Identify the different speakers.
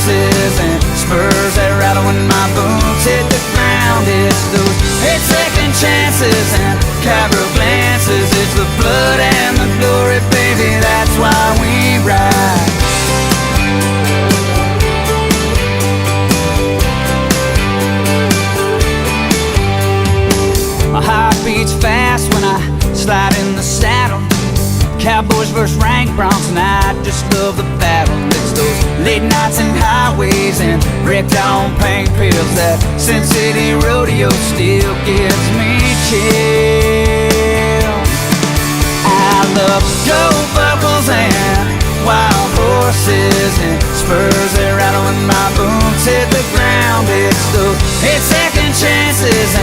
Speaker 1: horses and spurs that rattle when my boots hit the ground. It's those 8-second chances and cowgirl glances. It's the blood and the glory, baby, that's why we ride. My heart beats fast when I slide in the saddle. Cowboys versus rank broncs, and I just love the battle. It's those late nights and highways and wrecked on pain pills. That Sin City rodeo still gives me chills. I love gold buckles and wild horses and spurs that rattle when my boots hit the ground. It's those 8-second